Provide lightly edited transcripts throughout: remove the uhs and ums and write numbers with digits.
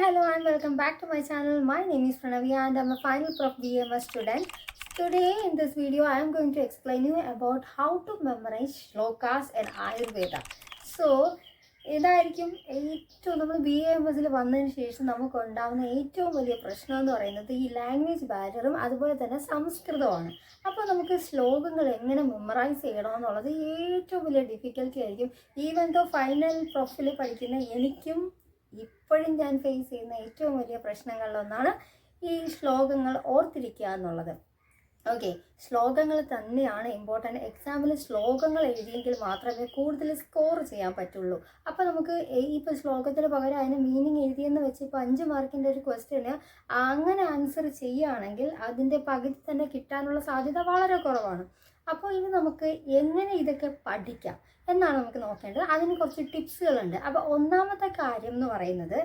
Hello and welcome back to my channel. My name is Pranavi and I'm a final Prof BMS student. Today in this video I am going to explain you about how to memorize shlokas in Ayurveda. So ഇതായിരിക്കും ഏറ്റവും നമ്മൾ BAMS വന്നതിന് ശേഷം നമുക്ക് ഉണ്ടാകുന്ന ഏറ്റവും വലിയ പ്രശ്നം എന്ന് പറയുന്നത് ഈ ലാംഗ്വേജ് ബാരിയറും അതുപോലെ തന്നെ സംസ്കൃതമാണ്. അപ്പോൾ നമുക്ക് ശ്ലോകങ്ങൾ എങ്ങനെ മെമ്മറൈസ് ചെയ്യണമെന്നുള്ളത് ഏറ്റവും വലിയ ഡിഫിക്കൽറ്റി ആയിരിക്കും. ഈവൻ ദോ ഫൈനൽ പ്രൊഫിൽ പഠിക്കുന്ന എനിക്കും ഇപ്പോഴും ഞാൻ ഫേസ് ചെയ്യുന്ന ഏറ്റവും വലിയ പ്രശ്നങ്ങളിലൊന്നാണ് ഈ ശ്ലോകങ്ങൾ ഓർത്തിരിക്കുക എന്നുള്ളത്. ഓക്കെ, ശ്ലോകങ്ങൾ തന്നെയാണ് ഇമ്പോർട്ടൻറ്റ്. എക്സാമിൽ ശ്ലോകങ്ങൾ എഴുതിയെങ്കിൽ മാത്രമേ കൂടുതൽ സ്കോർ ചെയ്യാൻ പറ്റുള്ളൂ. അപ്പോൾ നമുക്ക് ഇപ്പോൾ ശ്ലോകത്തിന് പകരം അതിന് മീനിങ് എഴുതിയെന്ന് വെച്ച് ഇപ്പോൾ 5 മാർക്കിൻ്റെ ഒരു ക്വസ്റ്റ്യന് അങ്ങനെ ആൻസർ ചെയ്യുകയാണെങ്കിൽ അതിൻ്റെ പകുതി തന്നെ കിട്ടാനുള്ള സാധ്യത വളരെ കുറവാണ്. അപ്പോൾ ഇനി നമുക്ക് എങ്ങനെ ഇതൊക്കെ പഠിക്കാം എന്നാണ് നമുക്ക് നോക്കേണ്ടത്. അതിന് കുറച്ച് ടിപ്സുകളുണ്ട്. അപ്പോൾ ഒന്നാമത്തെ കാര്യം എന്ന് പറയുന്നത്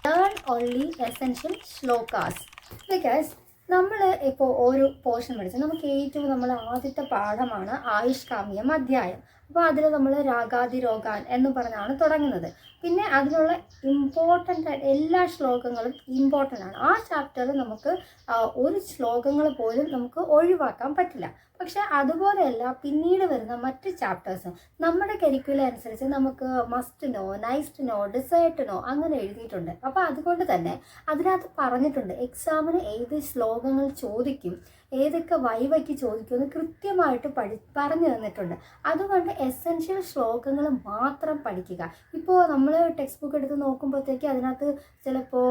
ലേൺ ഓൺലി എസെൻഷ്യൽ ശ്ലോകാസ്. ബിക്കോസ് നമ്മൾ ഇപ്പോൾ ഒരു പോർഷൻ പഠിച്ചാൽ നമുക്ക് ഏറ്റവും നമ്മൾ ആദ്യത്തെ പാഠമാണ് ആയുഷ്കാമ്യം അധ്യായം. അപ്പോൾ അതിൽ നമ്മൾ രാഗാതിരോഗാൻ എന്ന് പറഞ്ഞാണ് തുടങ്ങുന്നത്. പിന്നെ അതിനുള്ള ഇമ്പോർട്ടൻ്റ് എല്ലാ ശ്ലോകങ്ങളും ഇമ്പോർട്ടൻ്റ് ആണ്. ആ ചാപ്റ്ററിൽ നമുക്ക് ഒരു ശ്ലോകങ്ങൾ പോലും നമുക്ക് ഒഴിവാക്കാൻ പറ്റില്ല. പക്ഷെ അതുപോലെയല്ല പിന്നീട് വരുന്ന മറ്റ് ചാപ്റ്റേഴ്സ് നമ്മുടെ കരിക്കുലം അനുസരിച്ച് നമുക്ക് must know, nice to know, decide to know അങ്ങനെ എഴുതിയിട്ടുണ്ട്. അപ്പോൾ അതുകൊണ്ട് തന്നെ അതിനകത്ത് പറഞ്ഞിട്ടുണ്ട് എക്സാമിന് ഏത് ശ്ലോകങ്ങൾ ചോദിക്കും, ഏതൊക്കെ വൈവയ്ക്ക് ചോദിക്കുമെന്ന് കൃത്യമായിട്ട് പറഞ്ഞു തന്നിട്ടുണ്ട്. അതുകൊണ്ട് എസെൻഷ്യൽ ശ്ലോകങ്ങൾ മാത്രം പഠിക്കുക. ഇപ്പോൾ നമ്മൾ ടെക്സ്റ്റ് ബുക്ക് എടുത്ത് നോക്കുമ്പോഴത്തേക്ക് അതിനകത്ത് ചിലപ്പോൾ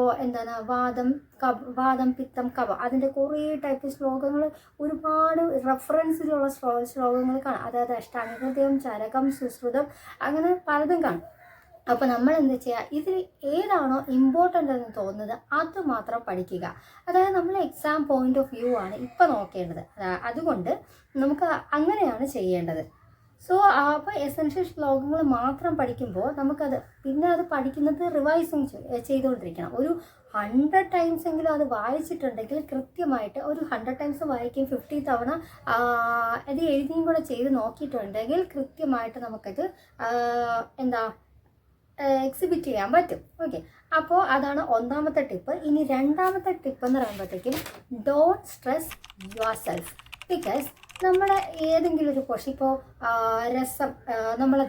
വാദം പിത്തം കഫ അതിൻ്റെ കുറേ ടൈപ്പ് ശ്ലോകങ്ങൾ ഒരുപാട് റെഫറൻസിലുള്ള ശ്ലോകങ്ങൾ കാണാം. അതായത് അഷ്ടാംഗം, ചരകം, സുശ്രുതം അങ്ങനെ പലതും കാണും. അപ്പോൾ നമ്മൾ എന്താ ചെയ്യുക, ഇതിൽ ഏതാണോ ഇമ്പോർട്ടൻ്റ് എന്ന് തോന്നുന്നത് അത് മാത്രം പഠിക്കുക. അതായത് നമ്മൾ എക്സാം പോയിന്റ് ഓഫ് വ്യൂ ആണ് ഇപ്പം നോക്കേണ്ടത്. അതുകൊണ്ട് നമുക്ക് അങ്ങനെയാണ് ചെയ്യേണ്ടത്. സോ അപ്പോൾ എസെൻഷ്യൽ ശ്ലോകങ്ങൾ മാത്രം പഠിക്കുമ്പോൾ നമുക്കത് പിന്നെ അത് പഠിക്കുന്നത് റിവൈസിങ് ചെയ്തുകൊണ്ടിരിക്കണം. ഒരു 100 ടൈംസ് എങ്കിലും അത് വായിച്ചിട്ടുണ്ടെങ്കിൽ കൃത്യമായിട്ട് ഒരു 100 ടൈംസ് വായിക്കും, 50 തവണ അത് എഴുതിയും കൂടെ ചെയ്ത് നോക്കിയിട്ടുണ്ടെങ്കിൽ കൃത്യമായിട്ട് നമുക്കത് എക്സിബിറ്റ് ചെയ്യാൻ പറ്റും. ഓക്കെ, അപ്പോൾ അതാണ് ഒന്നാമത്തെ ടിപ്പ്. ഇനി രണ്ടാമത്തെ ടിപ്പ് എന്ന് പറയുമ്പോഴത്തേക്കും don't stress your self. Because നമ്മൾ ഏതെങ്കിലും ഒരു പോർഷൻ ഇപ്പോൾ രസം നമ്മൾ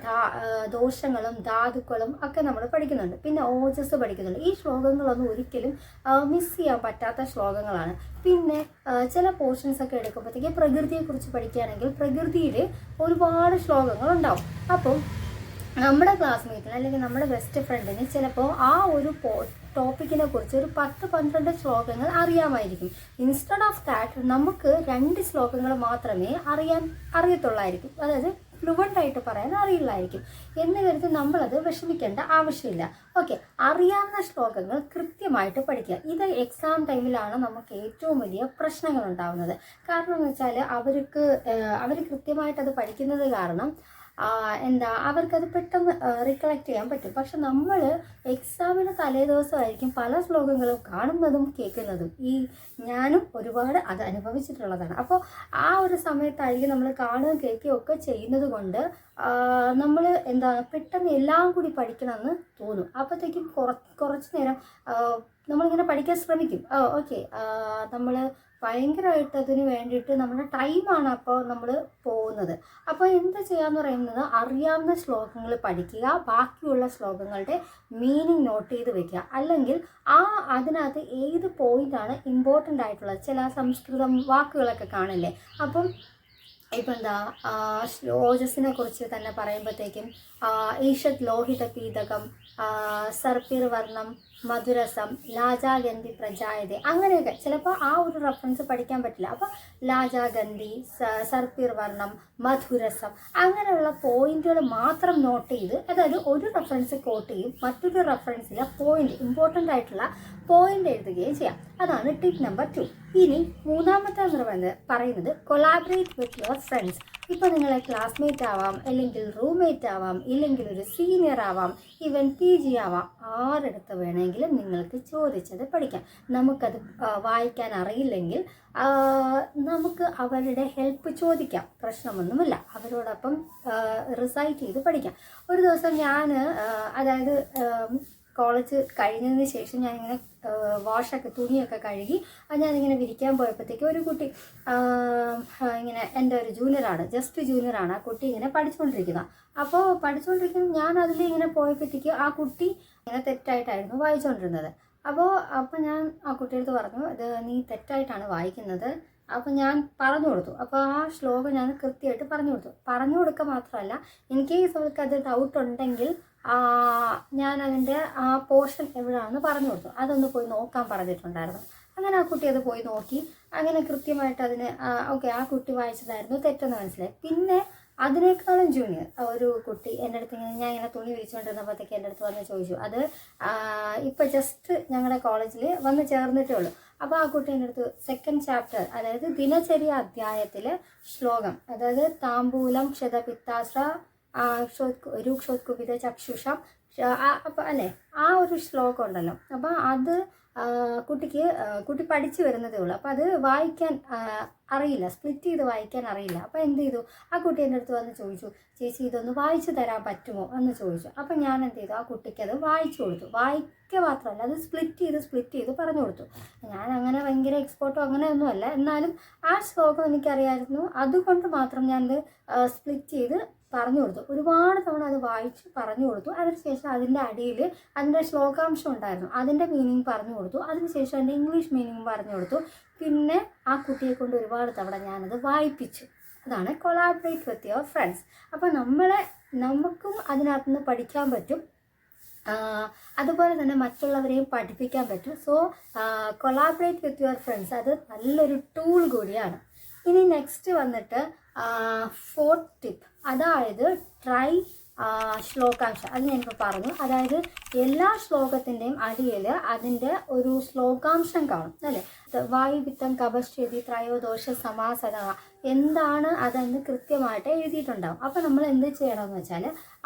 ദോഷങ്ങളും ധാതുക്കളും ഒക്കെ നമ്മൾ പഠിക്കുന്നുണ്ട്, പിന്നെ ഓജസ് പഠിക്കുന്നുണ്ട്. ഈ ശ്ലോകങ്ങളൊന്നും ഒരിക്കലും മിസ് ചെയ്യാൻ പറ്റാത്ത ശ്ലോകങ്ങളാണ്. പിന്നെ ചില പോർഷൻസ് ഒക്കെ എടുക്കുമ്പോഴത്തേക്ക് പ്രകൃതിയെക്കുറിച്ച് പഠിക്കുകയാണെങ്കിൽ പ്രകൃതിയിൽ ഒരുപാട് ശ്ലോകങ്ങളുണ്ടാവും. അപ്പോൾ നമ്മുടെ ക്ലാസ്മേറ്റിന് അല്ലെങ്കിൽ നമ്മുടെ ബെസ്റ്റ് ഫ്രണ്ടിന് ചിലപ്പോൾ ആ ഒരു ടോപ്പിക്കിനെ കുറിച്ച് ഒരു 10-12 ശ്ലോകങ്ങൾ അറിയാമായിരിക്കും. ഇൻസ്റ്റെഡ് ഓഫ് ദാറ്റ് നമുക്ക് 2 ശ്ലോകങ്ങൾ മാത്രമേ അറിയത്തുള്ളായിരിക്കും. അതായത് ഫ്ലുവൻ്റ് ആയിട്ട് പറയാൻ അറിയില്ലായിരിക്കും എന്ന് കരുതി നമ്മളത് വിഷമിക്കേണ്ട ആവശ്യമില്ല. ഓക്കെ, അറിയാവുന്ന ശ്ലോകങ്ങൾ കൃത്യമായിട്ട് പഠിക്കുക. ഇത് എക്സാം ടൈമിലാണ് നമുക്ക് ഏറ്റവും വലിയ പ്രശ്നങ്ങൾ ഉണ്ടാകുന്നത്. കാരണം എന്ന് വെച്ചാൽ അവർ കൃത്യമായിട്ട് അത് പഠിക്കുന്നത് കാരണം അവർക്കത് പെട്ടെന്ന് റിക്കളക്ട് ചെയ്യാൻ പറ്റും. പക്ഷെ നമ്മൾ എക്സാമിന് തലേ ദിവസമായിരിക്കും പല ശ്ലോകങ്ങളും കാണുന്നതും കേൾക്കുന്നതും. ഞാനും ഒരുപാട് അത് അനുഭവിച്ചിട്ടുള്ളതാണ്. അപ്പോൾ ആ ഒരു സമയത്തായിരിക്കും നമ്മൾ കാണുകയും കേൾക്കുകയും ഒക്കെ ചെയ്യുന്നത് കൊണ്ട് നമ്മൾ പെട്ടെന്ന് എല്ലാം കൂടി പഠിക്കണമെന്ന് തോന്നും. അപ്പോഴത്തേക്കും കുറച്ച് നേരം നമ്മളിങ്ങനെ പഠിക്കാൻ ശ്രമിക്കും. ഓക്കെ, നമ്മൾ ഭയങ്കരമായിട്ട് അതിന് വേണ്ടിയിട്ട് നമ്മുടെ ടൈമാണ് അപ്പോൾ നമ്മൾ പോകുന്നത്. അപ്പോൾ എന്താ ചെയ്യാന്ന് പറയുന്നത്, അറിയാവുന്ന ശ്ലോകങ്ങൾ പഠിക്കുക, ബാക്കിയുള്ള ശ്ലോകങ്ങളുടെ മീനിങ് നോട്ട് ചെയ്ത് വെക്കുക. അല്ലെങ്കിൽ അതിനകത്ത് ഏത് പോയിന്റാണ് ഇമ്പോർട്ടൻ്റ് ആയിട്ടുള്ളത്, ചില സംസ്കൃതം വാക്കുകളൊക്കെ കാണില്ലേ. അപ്പം ഇപ്പം ഓജസ്സിനെ കുറിച്ച് തന്നെ പറയുമ്പോഴത്തേക്കും ഈഷത് ലോഹിത പീതകം, സർപ്പിർ വർണ്ണം മധുരസം, ലാജാഗന്ധി പ്രജായത അങ്ങനെയൊക്കെ ചിലപ്പോൾ ആ ഒരു റെഫറൻസ് പഠിക്കാൻ പറ്റില്ല. അപ്പോൾ ലാജാഗന്ധി, സർപ്പിർ വർണ്ണം, മധുരസം അങ്ങനെയുള്ള പോയിന്റുകൾ മാത്രം നോട്ട് ചെയ്ത്, അതായത് ഒരു റെഫറൻസ് കോട്ട് ചെയ്യും, മറ്റൊരു റെഫറൻസിലെ പോയിന്റ് ഇമ്പോർട്ടൻ്റ് ആയിട്ടുള്ള പോയിന്റ് എഴുതുകയും ചെയ്യാം. അതാണ് ടിപ്പ് നമ്പർ 2. ഇനി മൂന്നാമത്തെ പറയുന്നത് കൊളാബറേറ്റ് വിത്ത് യുവർ ഫ്രണ്ട്സ്. ഇപ്പോൾ നിങ്ങളെ ക്ലാസ്മേറ്റ് ആവാം, അല്ലെങ്കിൽ റൂംമേറ്റ് ആവാം, ഇല്ലെങ്കിൽ ഒരു സീനിയർ ആവാം, ഈവൻ PG ആവാം. ആരെടുത്ത് വേണമെങ്കിലും നിങ്ങൾക്ക് ചോദിച്ചത് പഠിക്കാം. നമുക്കത് വായിക്കാൻ അറിയില്ലെങ്കിൽ നമുക്ക് അവരുടെ ഹെൽപ്പ് ചോദിക്കാം, പ്രശ്നമൊന്നുമില്ല. അവരോടൊപ്പം റിസൈറ്റ് ചെയ്ത് പഠിക്കാം. ഒരു ദിവസം ഞാൻ കോളേജ് കഴിഞ്ഞതിന് ശേഷം ഞാനിങ്ങനെ വാഷൊക്കെ തുണിയൊക്കെ കഴുകി അത് ഞാനിങ്ങനെ വിരിക്കാൻ പോയപ്പോഴത്തേക്കും ഒരു കുട്ടി ഇങ്ങനെ എൻ്റെ ഒരു ജൂനിയറാണ്, ജസ്റ്റ് ജൂനിയറാണ്. ആ കുട്ടി ഇങ്ങനെ പഠിച്ചുകൊണ്ടിരിക്കുന്നത്. അപ്പോൾ പഠിച്ചുകൊണ്ടിരിക്കുന്ന ഞാൻ അതിലിങ്ങനെ പോയപ്പോഴത്തേക്ക് ആ കുട്ടി ഇങ്ങനെ തെറ്റായിട്ടായിരുന്നു വായിച്ചുകൊണ്ടിരുന്നത്. അപ്പോൾ ഞാൻ ആ കുട്ടിയെടുത്ത് പറഞ്ഞു, ഇത് നീ തെറ്റായിട്ടാണ് വായിക്കുന്നത്. അപ്പോൾ ഞാൻ പറഞ്ഞു കൊടുത്തു. അപ്പോൾ ആ ശ്ലോകം ഞാൻ കൃത്യമായിട്ട് പറഞ്ഞു കൊടുക്കുക മാത്രമല്ല, എനിക്ക് അവൾക്ക് അത് ഡൗട്ട് ഉണ്ടെങ്കിൽ ഞാൻ അതിൻ്റെ ആ പോർഷൻ എവിടെയാണെന്ന് പറഞ്ഞു കൊടുത്തു. അതൊന്ന് പോയി നോക്കാൻ പറഞ്ഞിട്ടുണ്ടായിരുന്നു. അങ്ങനെ ആ കുട്ടി അത് പോയി നോക്കി. അങ്ങനെ കൃത്യമായിട്ട് അതിന് ഓക്കെ, ആ കുട്ടി വായിച്ചതായിരുന്നു തെറ്റെന്ന് മനസ്സിലായി. പിന്നെ അതിനേക്കാളും ജൂനിയർ ഒരു കുട്ടി എൻ്റെ അടുത്ത് ഞാൻ ഇങ്ങനെ തുണി വിരിച്ചുകൊണ്ടിരുന്നപ്പോഴത്തേക്ക് എൻ്റെ അടുത്ത് വന്ന് ചോദിച്ചു. അത് ഇപ്പോൾ ജസ്റ്റ് ഞങ്ങളുടെ കോളേജിൽ വന്ന് ചേർന്നിട്ടേ ഉള്ളൂ. അപ്പോൾ ആ കുട്ടി എൻ്റെ അടുത്ത് സെക്കൻഡ് ചാപ്റ്റർ, അതായത് ദിനചര്യ അധ്യായത്തിലെ ശ്ലോകം, അതായത് താമ്പൂലം ക്ഷതപിത്താശ്ര രൂക്ഷോത്കുപിത ചക്ഷുഷം അപ്പം അല്ലേ, ആ ഒരു ശ്ലോകം ഉണ്ടല്ലോ. അപ്പം അത് കുട്ടി പഠിച്ചു വരുന്നതേ ഉള്ളൂ. അപ്പോൾ അത് വായിക്കാൻ അറിയില്ല, സ്പ്ലിറ്റ് ചെയ്ത് വായിക്കാൻ അറിയില്ല. അപ്പോൾ എന്ത് ചെയ്തു, ആ കുട്ടി എൻ്റെ അടുത്ത് വന്ന് ചോദിച്ചു, ചേച്ചി ഇതൊന്ന് വായിച്ചു തരാൻ പറ്റുമോ എന്ന് ചോദിച്ചു. അപ്പം ഞാൻ എന്ത് ചെയ്തു, ആ കുട്ടിക്ക് അത് വായിച്ചു കൊടുത്തു. വായിക്കുക മാത്രമല്ല, അത് സ്പ്ലിറ്റ് ചെയ്ത് പറഞ്ഞു കൊടുത്തു. ഞാൻ അങ്ങനെ ഭയങ്കര എക്സ്പേർട്ടോ അങ്ങനെയൊന്നുമല്ല, എന്നാലും ആ ശ്ലോകം എനിക്കറിയായിരുന്നു. അതുകൊണ്ട് മാത്രം ഞാനത് സ്പ്ലിറ്റ് ചെയ്ത് പറഞ്ഞു കൊടുത്തു. ഒരുപാട് തവണ അത് വായിച്ച് പറഞ്ഞു കൊടുത്തു. അതിനുശേഷം അതിൻ്റെ അടിയിൽ അതിൻ്റെ ശ്ലോകാംശം ഉണ്ടായിരുന്നു, അതിൻ്റെ മീനിങ് പറഞ്ഞു കൊടുത്തു. അതിനുശേഷം അതിൻ്റെ ഇംഗ്ലീഷ് മീനിങ് പറഞ്ഞു കൊടുത്തു. പിന്നെ ആ കുട്ടിയെ കൊണ്ട് ഒരുപാട് തവണ ഞാനത് വായിപ്പിച്ചു. അതാണ് കൊളാബറേറ്റ് വിത്ത് യുവർ ഫ്രണ്ട്സ്. അപ്പോൾ നമുക്കും അതിനകത്ത് നിന്ന് പഠിക്കാൻ പറ്റും, അതുപോലെ തന്നെ മറ്റുള്ളവരെയും പഠിപ്പിക്കാൻ പറ്റും. So collaborate with your friends അത് നല്ലൊരു ടൂൾ കൂടിയാണ്. ഇനി നെക്സ്റ്റ് വന്നിട്ട് ഫോർത്ത് ടിപ്പ്, അതായത് ട്രൈ ശ്ലോകാംശം. അത് ഞാനിപ്പോൾ പറഞ്ഞു. അതായത് എല്ലാ ശ്ലോകത്തിൻ്റെയും അടിയിൽ അതിൻ്റെ ഒരു ശ്ലോകാംശം കാണും അല്ലേ. വായു വിത്തം കപശ്ചേതി ത്രയോദോഷ സമാസന എന്താണ് അതെന്ന് കൃത്യമായിട്ട് എഴുതിയിട്ടുണ്ടാവും. അപ്പോൾ നമ്മൾ എന്ത് ചെയ്യണമെന്ന് വെച്ചാൽ,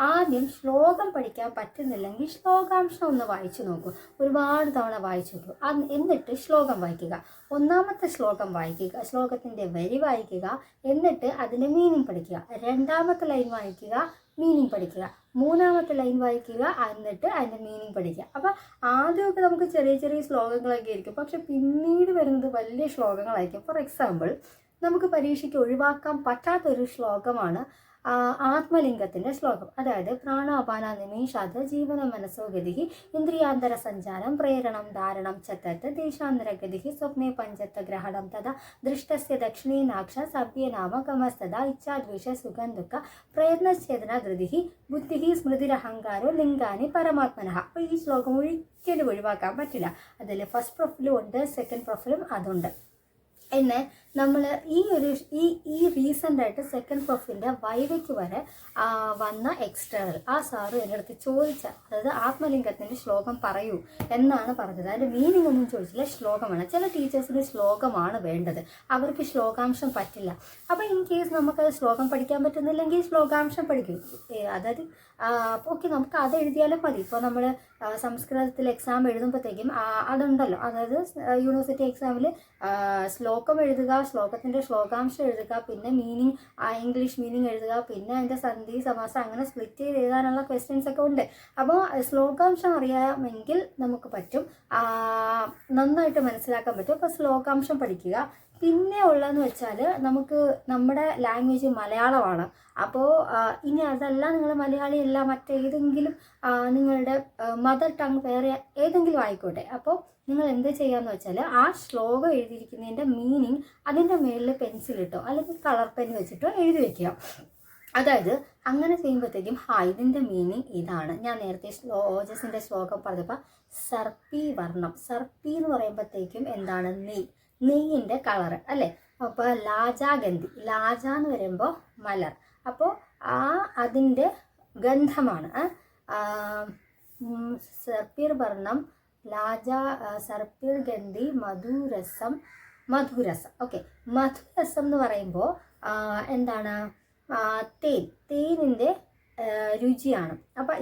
ആദ്യം ശ്ലോകം പഠിക്കാൻ പറ്റുന്നില്ലെങ്കിൽ ശ്ലോകാംശം ഒന്ന് വായിച്ചു നോക്കൂ. ഒരുപാട് തവണ വായിച്ചു നോക്കൂ. എന്നിട്ട് ശ്ലോകം വായിക്കുക. ഒന്നാമത്തെ ശ്ലോകം വായിക്കുക, ശ്ലോകത്തിൻ്റെ വരി വായിക്കുക, എന്നിട്ട് അതിൻ്റെ മീനിങ് പഠിക്കുക. രണ്ടാമത്തെ ലൈൻ വായിക്കുക, മീനിങ് പഠിക്കുക. മൂന്നാമത്തെ ലൈൻ വായിക്കുക, എന്നിട്ട് അതിൻ്റെ മീനിങ് പഠിക്കുക. അപ്പോൾ ആദ്യമൊക്കെ നമുക്ക് ചെറിയ ചെറിയ ശ്ലോകങ്ങളൊക്കെ ആയിരിക്കും, പക്ഷെ പിന്നീട് വരുന്നത് വലിയ ശ്ലോകങ്ങളായിരിക്കും. ഫോർ എക്സാമ്പിൾ, നമുക്ക് പരീക്ഷയ്ക്ക് ഒഴിവാക്കാൻ പറ്റാത്തൊരു ശ്ലോകമാണ് ആത്മലിംഗത്തിൻ്റെ ശ്ലോകം. അതായത് പ്രാണാപാന നിമേഷാത് ജീവന മനസ്സോഗതി ഇന്ദ്രിയാന്തര സഞ്ചാരം പ്രേരണം ധാരണം ചത്തത്ത് ദേശാന്തരഗതി സ്വപ്നെ പഞ്ചത്ത ഗ്രഹണം തഥാ ദൃഷ്ടസ്യ ദക്ഷിണീനാക്ഷ സഭ്യനാമ ഗമസ്തത ഇച്ഛാദ്വേഷ സുഖം ദുഃഖ പ്രയത്നഛേദന ധൃതി ബുദ്ധി സ്മൃതിരഹങ്കാരോ ലിംഗാനി പരമാത്മന. അപ്പോൾ ഈ ശ്ലോകം ഒരിക്കലും ഒഴിവാക്കാൻ പറ്റില്ല. അതിൽ ഫസ്റ്റ് പ്രൊഫിലും ഉണ്ട്, സെക്കൻഡ് പ്രൊഫിലും അതുണ്ട്. എന്നെ നമ്മൾ ഈ റീസെൻ്റായിട്ട് സെക്കൻഡ് പ്രൊഫിലിൻ്റെ വൈവയ്ക്ക് വരെ വന്ന എക്സ്റ്റേണൽ ആ സാറ് എൻ്റെ അടുത്ത് ചോദിച്ച, അതായത് ആത്മലിംഗത്തിൻ്റെ ശ്ലോകം പറയൂ എന്നാണ് പറഞ്ഞത്. അതിൻ്റെ മീനിങ് ഒന്നും ചോദിച്ചില്ല, ശ്ലോകമാണ്. ചില ടീച്ചേഴ്സിന് ശ്ലോകമാണ് വേണ്ടത്, അവർക്ക് ശ്ലോകാംശം പറ്റില്ല. അപ്പോൾ ഇൻ കേസ് നമുക്കത് ശ്ലോകം പഠിക്കാൻ പറ്റുന്നില്ലെങ്കിൽ ശ്ലോകാംശം പഠിക്കും. അതായത് ഓക്കെ, നമുക്ക് അത് എഴുതിയാലും മതി. ഇപ്പോൾ നമ്മൾ സംസ്കൃതത്തിൽ എക്സാം എഴുതുമ്പോഴത്തേക്കും അതുണ്ടല്ലോ, അതായത് യൂണിവേഴ്സിറ്റി എക്സാമിൽ ശ്ലോകം എഴുതുക, ശ്ലോകത്തിൻ്റെ ശ്ലോകാംശം എഴുതുക, പിന്നെ മീനിങ് ഇംഗ്ലീഷ് മീനിങ് എഴുതുക, പിന്നെ അതിൻ്റെ സന്ധി സമാസം അങ്ങനെ സ്പ്ലിറ്റ് ചെയ്ത് എഴുതാനുള്ള ക്വസ്റ്റ്യൻസ് ഒക്കെ ഉണ്ട്. അപ്പോൾ ശ്ലോകാംശം അറിയാമെങ്കിൽ നമുക്ക് പറ്റും, നന്നായിട്ട് മനസ്സിലാക്കാൻ പറ്റും. അപ്പോൾ ശ്ലോകാംശം പഠിക്കുക. പിന്നെ ഉള്ളതെന്ന് വെച്ചാൽ, നമുക്ക് നമ്മുടെ ലാംഗ്വേജ് മലയാളമാണ്. അപ്പോൾ ഇനി അതല്ല, നിങ്ങൾ മലയാളിയല്ല, മറ്റേതെങ്കിലും നിങ്ങളുടെ മദർ ടങ് വേറെ ഏതെങ്കിലും ആയിക്കോട്ടെ, അപ്പോൾ നിങ്ങൾ എന്ത് ചെയ്യാന്ന് വെച്ചാൽ, ആ ശ്ലോകം എഴുതിയിരിക്കുന്നതിൻ്റെ മീനിങ് അതിൻ്റെ മേളിൽ പെൻസിലിട്ടോ അല്ലെങ്കിൽ കളർ പെൻ വെച്ചിട്ടോ എഴുതി വെക്കുക. അതായത് അങ്ങനെ ചെയ്യുമ്പോഴത്തേക്കും ഇതിൻ്റെ മീനിങ് ഇതാണ്. ഞാൻ നേരത്തെ ഓജസിൻ്റെ ശ്ലോകം പറഞ്ഞപ്പോൾ സർപ്പി വർണ്ണം, സർപ്പി എന്ന് പറയുമ്പോഴത്തേക്കും എന്താണ്, നെയ്യിൻ്റെ കളറ് അല്ലേ. അപ്പോൾ ലാജാഗന്ധി, ലാജ എന്ന് പറയുമ്പോൾ മലർ, അപ്പോൾ അതിൻ്റെ ഗന്ധമാണ്. സർപ്പിർ വർണ്ണം ലാജ സർപ്പിർ ഗന്ധി മധുരസം, ഓക്കെ. മധുരസം എന്ന് പറയുമ്പോൾ എന്താണ്, തേനിൻ്റെ രുചിയാണ്. അപ്പോൾ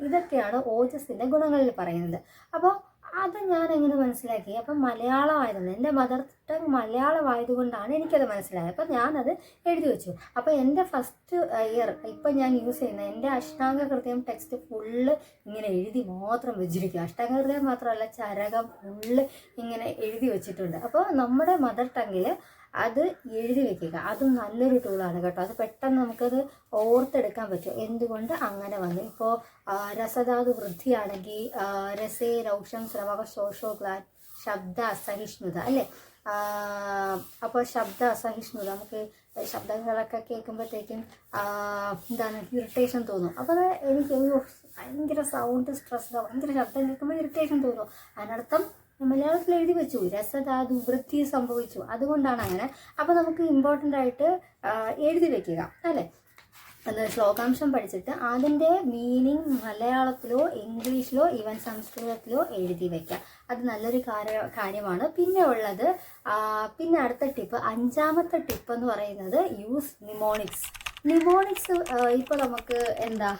ഇതൊക്കെയാണ് ഓജസ്സിൻ്റെ ഗുണങ്ങളിൽ പറയുന്നത്. അപ്പോൾ അത് ഞാൻ എങ്ങനെ മനസ്സിലാക്കി, അപ്പം മലയാളമായിരുന്നു, എൻ്റെ മദർ ടങ് മലയാളമായതുകൊണ്ടാണ് എനിക്കത് മനസ്സിലായത്. അപ്പം ഞാനത് എഴുതി വെച്ചു. അപ്പോൾ എൻ്റെ ഫസ്റ്റ് ഇയർ ഇപ്പം ഞാൻ യൂസ് ചെയ്യുന്ന എൻ്റെ അഷ്ടാംഗ ഹൃദയം ടെക്സ്റ്റ് ഫുള്ള് ഇങ്ങനെ എഴുതി മാത്രം വെച്ചിരിക്കും. അഷ്ടാംഗ ഹൃദയം മാത്രമല്ല, ചരകം ഫുള്ള് ഇങ്ങനെ എഴുതി വെച്ചിട്ടുണ്ട്. അപ്പോൾ നമ്മുടെ മദർ ടങ്ങിൽ അത് എഴുതി വെക്കുക, അതും നല്ലൊരു ടൂളാണ് കേട്ടോ. അത് പെട്ടെന്ന് നമുക്കത് ഓർത്തെടുക്കാൻ പറ്റും. എന്തുകൊണ്ട് അങ്ങനെ വന്നു. ഇപ്പോൾ രസധാതു വൃദ്ധിയാണെങ്കിൽ രസേ രൗഷം ശ്രവക ശോഷോ ഗ്ലാൻ ശബ്ദ അസഹിഷ്ണുത അല്ലേ. അപ്പോൾ ശബ്ദ അസഹിഷ്ണുത, നമുക്ക് ശബ്ദങ്ങളൊക്കെ കേൾക്കുമ്പോഴത്തേക്കും എന്താണ് ഇറിറ്റേഷൻ തോന്നും. അപ്പോൾ അത് എനിക്ക് ഭയങ്കര സൗണ്ട് സ്ട്രെസ്, ഭയങ്കര ശബ്ദം കേൾക്കുമ്പോൾ ഇറിറ്റേഷൻ തോന്നും. അതിനർത്ഥം മലയാളത്തിൽ എഴുതി വെച്ചു, രസധാതു വൃദ്ധി സംഭവിച്ചു, അതുകൊണ്ടാണ് അങ്ങനെ. അപ്പോൾ നമുക്ക് ഇമ്പോർട്ടൻ്റ് ആയിട്ട് എഴുതി വെക്കുക അല്ലേ. അത് ശ്ലോകാംശം പഠിച്ചിട്ട് അതിൻ്റെ മീനിങ് മലയാളത്തിലോ ഇംഗ്ലീഷിലോ ഈവൻ സംസ്കൃതത്തിലോ എഴുതി വയ്ക്കുക. അത് നല്ലൊരു കാര്യമാണ്. പിന്നെ ഉള്ളത്, പിന്നെ അടുത്ത ടിപ്പ്, 5ാമത്തെ ടിപ്പ് എന്ന് പറയുന്നത് യൂസ് നിമോണിക്സ്. നിമോണിക്സ് ഇപ്പോൾ നമുക്ക് എന്താ,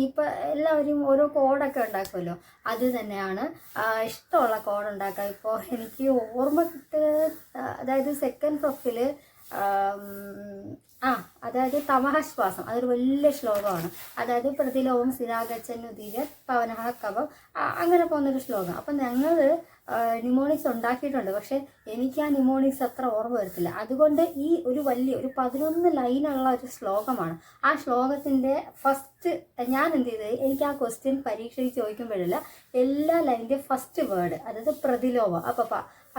ഇപ്പോൾ എല്ലാവരും ഓരോ കോഡൊക്കെ ഉണ്ടാക്കുമല്ലോ, അത് തന്നെയാണ്. ഇഷ്ടമുള്ള കോഡ് ഉണ്ടാക്കുക. ഇപ്പോൾ എനിക്ക് ഓർമ്മ അതായത് സെക്കൻഡ് പ്രൊഫിൽ അതായത് തമഹശ്വാസം, അതൊരു വലിയ ശ്ലോകമാണ്. അതായത് പ്രതിലോകം സിരാഗച്ചനുദീര പവനഹ കവം, അങ്ങനെ പോകുന്നൊരു ശ്ലോകം. അപ്പം ഞങ്ങൾ നിമോണിക്സ് ഉണ്ടാക്കിയിട്ടുണ്ട്, പക്ഷേ എനിക്ക് ആ നിമോണിക്സ് അത്ര ഓർമ്മ വരത്തില്ല. അതുകൊണ്ട് ഈ ഒരു 11 ലൈനുള്ള ഒരു ശ്ലോകമാണ്. ആ ശ്ലോകത്തിൻ്റെ ഫസ്റ്റ് ഞാൻ എന്ത് ചെയ്തത്, എനിക്ക് ആ ക്വസ്റ്റ്യൻ പരീക്ഷയിൽ ചോദിക്കുമ്പോഴില്ല, എല്ലാ ലൈനിൻ്റെ ഫസ്റ്റ് വേർഡ്, അതായത് പ്രതിലോമം,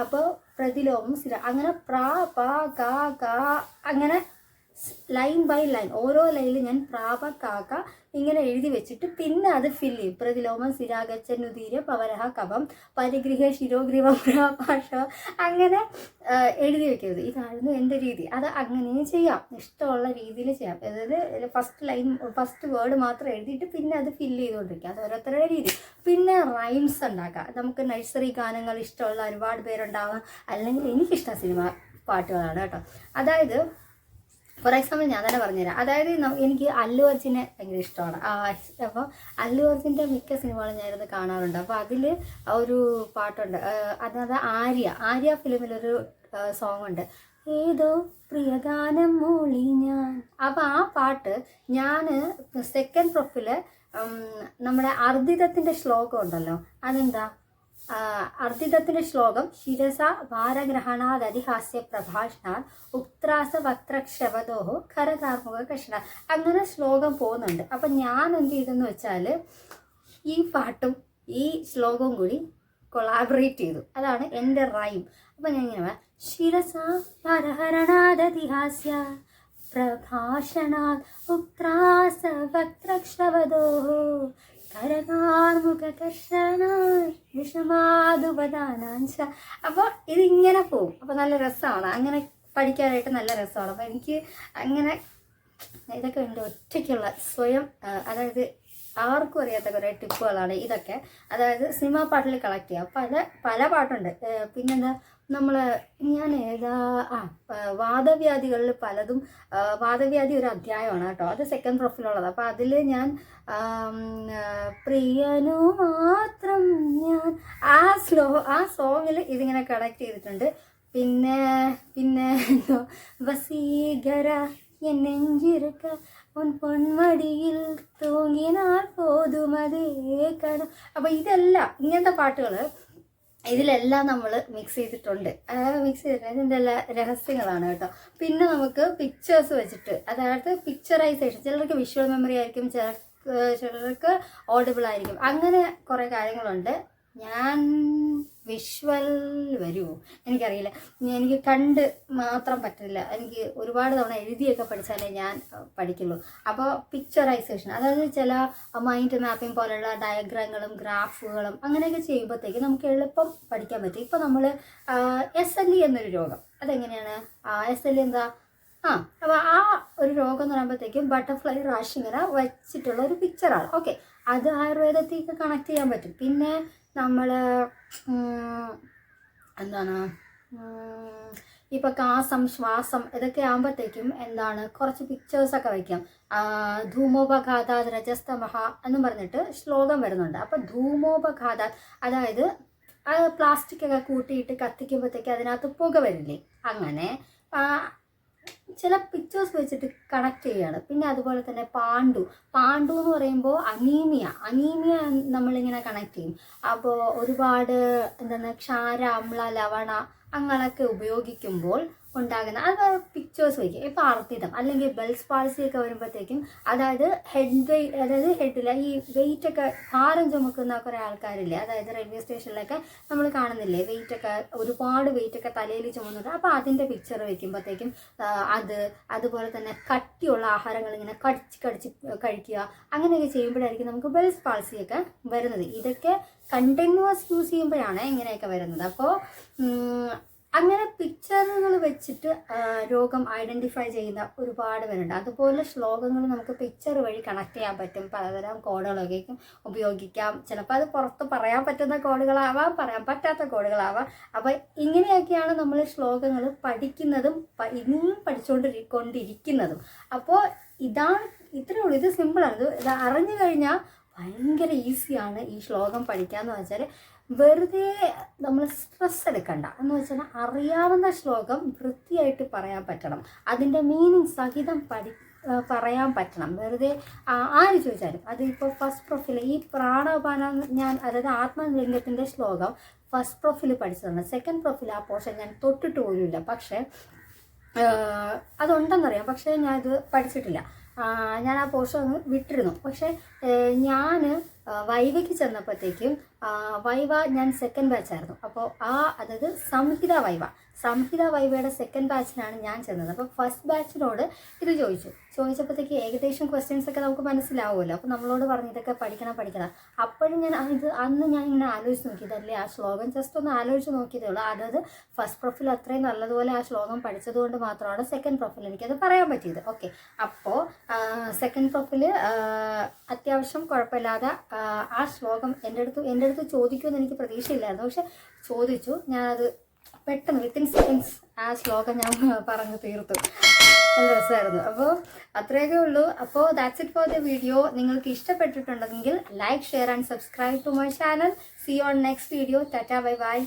അപ്പോൾ പ്രതിലോമം സ്ഥിര, അങ്ങനെ പ്രാ പ ക അങ്ങനെ ലൈൻ ബൈ ലൈൻ ഓരോ ലൈനിൽ ഞാൻ പ്രാപ കാക്ക ഇങ്ങനെ എഴുതി വെച്ചിട്ട് പിന്നെ അത് ഫില്ല് ചെയ്യും. പ്രതിലോമം സിരാഗച്ചനുദീര പവരഹ കവം പരിഗൃഹ ശിരോഗ്രീവം ഭാഷ, അങ്ങനെ എഴുതി വെക്കരുത്. ഇതായിരുന്നു എൻ്റെ രീതി. അത് അങ്ങനെയും ചെയ്യാം, ഇഷ്ടമുള്ള രീതിയിൽ ചെയ്യാം. അതായത് ഫസ്റ്റ് ലൈൻ ഫസ്റ്റ് വേർഡ് മാത്രം എഴുതിയിട്ട് പിന്നെ അത് ഫില്ല് ചെയ്തുകൊണ്ടിരിക്കുക, അത് ഓരോരുത്തരുടെ രീതി. പിന്നെ റൈംസ് ഉണ്ടാക്കാം. നമുക്ക് നഴ്സറി ഗാനങ്ങൾ ഇഷ്ടമുള്ള ഒരുപാട് പേരുണ്ടാവാം, അല്ലെങ്കിൽ എനിക്കിഷ്ടം സിനിമ പാട്ടുകളാണ് കേട്ടോ. അതായത് ഫോർ എക്സാമ്പിൾ ഞാൻ തന്നെ പറഞ്ഞുതരാം. അതായത് എനിക്ക് അല്ലു അർജുനെ ഭയങ്കര ഇഷ്ടമാണ്. അപ്പോൾ അല്ലു അർജുൻ്റെ മിക്ക സിനിമകളും ഞാനിരുന്ന് കാണാറുണ്ട്. അപ്പോൾ അതിൽ ഒരു പാട്ടുണ്ട്, അതായത് ആര്യ ഫിലിമിലൊരു സോങ് ഉണ്ട്, ഏതോ പ്രിയഗാനം മൂളി ഞാൻ. അപ്പോൾ ആ പാട്ട് ഞാൻ സെക്കൻഡ് പ്രൊഫിൽ നമ്മുടെ അർദ്ദിതത്തിൻ്റെ ശ്ലോകം ഉണ്ടല്ലോ, അതെന്താ, അർദ്ദിതത്തിൻ്റെ ശ്ലോകം ശിരസ വാരഗ്രഹണാദതിഹാസ്യ പ്രഭാഷണ ഉക്ത്രാസ വക്ത്രക്ഷവതോഹോ ഖരകാർമുക കൃഷ്ണ, അങ്ങനെ ശ്ലോകം പോകുന്നുണ്ട്. അപ്പം ഞാൻ എന്ത് ചെയ്തെന്ന് വെച്ചാൽ ഈ പാട്ടും ഈ ശ്ലോകവും കൂടി കൊളാബറേറ്റ് ചെയ്തു. അതാണ് എൻ്റെ റൈം. അപ്പം ഞാൻ ഇങ്ങനെ ശിരസ വാരഹരണാദതിഹാസ്യ പ്രഭാഷണ ഉക്ത്രാസ വക്ത്രക്ഷവതോഹോ വിഷമാതുപദാനാഞ്ച. അപ്പോൾ ഇതിങ്ങനെ പോവും. അപ്പോൾ നല്ല രസമാണ്, അങ്ങനെ പഠിക്കാനായിട്ട് നല്ല രസമാണ്. അപ്പോൾ എനിക്ക് അങ്ങനെ ഇതൊക്കെ എൻ്റെ ഒറ്റയ്ക്കുള്ള സ്വയം, അതായത് ആർക്കും അറിയാത്ത കുറേ ടിപ്പുകളാണ് ഇതൊക്കെ. അതായത് സിനിമ പാട്ടിൽ കളക്ട് ചെയ്യുക. പല പാട്ടുണ്ട്. പിന്നെന്താ, ഞാൻ വാദവ്യാധികളിൽ പലതും, വാദവ്യാധി ഒരു അധ്യായമാണ് കേട്ടോ, അത് സെക്കൻഡ് പ്രൊഫിലുള്ളത്. അപ്പോൾ അതിൽ ഞാൻ പ്രിയനു മാത്രം ഞാൻ ആ സോങ്ങിൽ ഇതിങ്ങനെ കളക്ട് ചെയ്തിട്ടുണ്ട്. പിന്നെ വസീകര എന്നെഞ്ചിരുക്ക ഉൻ പൊന്മടിയിൽ തൂങ്ങിനാൽ പോതുമതേ കടം. അപ്പോൾ ഇതെല്ലാം ഇങ്ങനത്തെ പാട്ടുകൾ ഇതിലെല്ലാം നമ്മൾ മിക്സ് ചെയ്തിട്ടുണ്ട്. ഇതിൻ്റെ എല്ലാ രഹസ്യങ്ങളാണ് കേട്ടോ. പിന്നെ നമുക്ക് പിക്ചേഴ്സ് വെച്ചിട്ട്, അതായത് പിക്ചറൈസേഷൻ, ചിലർക്ക് വിഷ്വൽ മെമ്മറി ആയിരിക്കും, ചിലർക്ക് ഓഡിബിൾ ആയിരിക്കും, അങ്ങനെ കുറേ കാര്യങ്ങളുണ്ട്. ഞാൻ വിഷ്വൽ വരുമോ എനിക്കറിയില്ല, എനിക്ക് കണ്ട് മാത്രം പറ്റില്ല. എനിക്ക് ഒരുപാട് തവണ എഴുതിയൊക്കെ പഠിച്ചാലേ ഞാൻ പഠിക്കുള്ളൂ. അപ്പോൾ പിക്ചറൈസേഷൻ, അതായത് ചില മൈൻഡ് മാപ്പിംഗ് പോലുള്ള ഡയഗ്രാമുകളും ഗ്രാഫുകളും അങ്ങനെയൊക്കെ ചെയ്യുമ്പോഴത്തേക്ക് നമുക്ക് എളുപ്പം പഠിക്കാൻ പറ്റും. ഇപ്പോൾ നമ്മൾ SLE എന്നൊരു രോഗം, അതെങ്ങനെയാണ് SLE എന്താ, അപ്പോൾ ആ ഒരു രോഗം എന്ന് പറയുമ്പോഴത്തേക്കും ബട്ടർഫ്ലൈ റാഷ് ഇങ്ങനെ വെച്ചിട്ടുള്ള ഒരു പിക്ചറാണ്. ഓക്കെ, അത് ആയുർവേദത്തേക്ക് കണക്ട് ചെയ്യാൻ പറ്റും. പിന്നെ നമ്മൾ എന്താണ്, ഇപ്പോൾ കാസം ശ്വാസം ഇതൊക്കെ ആകുമ്പോഴത്തേക്കും എന്താണ്, കുറച്ച് പിക്ചേഴ്സൊക്കെ വയ്ക്കാം. ധൂമോപഘാതാത് രജസ്തമഹ എന്നും പറഞ്ഞിട്ട് ശ്ലോകം വരുന്നുണ്ട്. അപ്പോൾ ധൂമോപഘാതാത്, അതായത് പ്ലാസ്റ്റിക് ഒക്കെ കൂട്ടിയിട്ട് കത്തിക്കുമ്പോഴത്തേക്ക് അതിനകത്ത് പുക വരില്ലേ, അങ്ങനെ ചില പിക്ചേഴ്സ് വെച്ചിട്ട് കണക്ട് ചെയ്യുകയാണ്. പിന്നെ അതുപോലെ തന്നെ പാണ്ഡു എന്ന് പറയുമ്പോൾ അനീമിയ നമ്മളിങ്ങനെ കണക്ട് ചെയ്യും. അപ്പോൾ ഒരുപാട് എന്താണ് ക്ഷാര അമ്ല ലവണ അങ്ങനെയൊക്കെ ഉപയോഗിക്കുമ്പോൾ ഉണ്ടാകുന്ന അത് പിക്ചേഴ്സ് വയ്ക്കും. ഇപ്പോൾ അർത്തിതം അല്ലെങ്കിൽ ബെൽസ് പാൾസി ഒക്കെ വരുമ്പോഴത്തേക്കും, അതായത് ഹെഡിൽ ഈ വെയിറ്റ് ഒക്കെ ഭാരം ചുമക്കുന്ന കുറേ ആൾക്കാരില്ലേ, അതായത് റെയിൽവേ സ്റ്റേഷനിലൊക്കെ നമ്മൾ കാണുന്നില്ലേ, ഒരുപാട് വെയിറ്റ് ഒക്കെ തലയിൽ ചുമന്നുണ്ട്. അപ്പോൾ അതിൻ്റെ പിക്ചർ വയ്ക്കുമ്പോഴത്തേക്കും അതുപോലെ തന്നെ കട്ടിയുള്ള ആഹാരങ്ങൾ ഇങ്ങനെ കടിച്ച് കഴിക്കുക, അങ്ങനെയൊക്കെ ചെയ്യുമ്പോഴായിരിക്കും നമുക്ക് ബെൽസ് പാൾസിയൊക്കെ വരുന്നത്. ഇതൊക്കെ കണ്ടിന്യൂസ് യൂസ് ചെയ്യുമ്പോഴാണ് ഇങ്ങനെയൊക്കെ വരുന്നത്. അപ്പോൾ അങ്ങനെ പിക്ചറുകൾ വെച്ചിട്ട് രോഗം ഐഡൻറ്റിഫൈ ചെയ്യുന്ന ഒരുപാട് പേരുണ്ട്. അതുപോലെ ശ്ലോകങ്ങൾ നമുക്ക് പിക്ചർ വഴി കണക്ട് ചെയ്യാൻ പറ്റും. പലതരം കോഡുകളൊക്കെ ഉപയോഗിക്കാം. ചിലപ്പോൾ അത് പുറത്ത് പറയാൻ പറ്റുന്ന കോഡുകളാവാം, പറയാൻ പറ്റാത്ത കോഡുകളാവാം. അപ്പോൾ ഇങ്ങനെയൊക്കെയാണ് നമ്മൾ ശ്ലോകങ്ങൾ പഠിക്കുന്നതും ഇനിയും പഠിച്ചുകൊണ്ടിരിക്കുന്നതും. അപ്പോൾ ഇത്രയേ ഉള്ളൂ. ഇത് സിമ്പിളാണ്. ഇത് അറിഞ്ഞു കഴിഞ്ഞാൽ ഭയങ്കര ഈസിയാണ് ഈ ശ്ലോകം പഠിക്കാമെന്ന് വെച്ചാൽ. വെറുതെ നമ്മൾ സ്ട്രെസ് എടുക്കണ്ട എന്ന് വെച്ചാൽ അറിയാവുന്ന ശ്ലോകം വൃത്തിയായിട്ട് പറയാൻ പറ്റണം, അതിൻ്റെ മീനിങ് സഹിതം പറയാൻ പറ്റണം. വെറുതെ ആര് ചോദിച്ചാലും അതിപ്പോൾ ഫസ്റ്റ് പ്രൊഫിൽ ഈ പ്രാണാപാനം അതായത് ആത്മലിംഗത്തിൻ്റെ ശ്ലോകം ഫസ്റ്റ് പ്രൊഫിൽ പഠിച്ചതാണ്. സെക്കൻഡ് പ്രൊഫിൽ ആ പോർഷൻ ഞാൻ തൊട്ടിട്ട് പോലുമില്ല. പക്ഷേ അതുണ്ടെന്നറിയാം, പക്ഷേ ഞാനത് പഠിച്ചിട്ടില്ല. ഞാൻ ആ പോർഷൻ അങ്ങ് വിട്ടിരുന്നു. പക്ഷേ ഞാൻ വൈവയ്ക്ക് ചെന്നപ്പോഴത്തേക്കും വൈവ ഞാൻ സെക്കൻഡ് ബാച്ചായിരുന്നു. അപ്പോൾ അതായത് സംഹിത വൈവയുടെ സെക്കൻഡ് ബാച്ചിനാണ് ഞാൻ ചെന്നത്. അപ്പോൾ ഫസ്റ്റ് ബാച്ചിനോട് ഇത് ചോദിച്ചപ്പോഴത്തേക്ക് ഏകദേശം ക്വസ്റ്റ്യൻസ് ഒക്കെ നമുക്ക് മനസ്സിലാവുമല്ലോ. അപ്പോൾ നമ്മളോട് പറഞ്ഞു ഇതൊക്കെ പഠിക്കണം. അപ്പോഴും അന്ന് ഞാൻ ഇങ്ങനെ ആലോചിച്ച് നോക്കിയതല്ലേ, ആ ശ്ലോകം ജസ്റ്റ് ഒന്ന് ആലോചിച്ച് നോക്കിയതേ ഉള്ളൂ. അതായത് ഫസ്റ്റ് പ്രൊഫിൽ അത്രയും നല്ലതുപോലെ ആ ശ്ലോകം പഠിച്ചതുകൊണ്ട് മാത്രമാണ് സെക്കൻഡ് പ്രൊഫിൽ എനിക്കത് പറയാൻ പറ്റിയത്. ഓക്കെ, അപ്പോൾ സെക്കൻഡ് പ്രൊഫിൽ അത്യാവശ്യം കുഴപ്പമില്ലാതെ ആ ശ്ലോകം എൻ്റെ അടുത്ത് ചോദിക്കുമെന്ന് എനിക്ക് പ്രതീക്ഷയില്ലായിരുന്നു. പക്ഷെ ചോദിച്ചു. ഞാനത് പെട്ടെന്ന് വിത്തിൻ സെക്കൻഡ്സ് ആ ശ്ലോകം ഞാൻ പറഞ്ഞു തീർത്തു. നല്ല രസമായിരുന്നു. അപ്പോൾ അത്രയൊക്കെ ഉള്ളൂ. അപ്പോൾ that's it for the video. നിങ്ങൾക്ക് ഇഷ്ടപ്പെട്ടിട്ടുണ്ടെങ്കിൽ like, share and subscribe to my channel. See you on next video. Tata, bye by.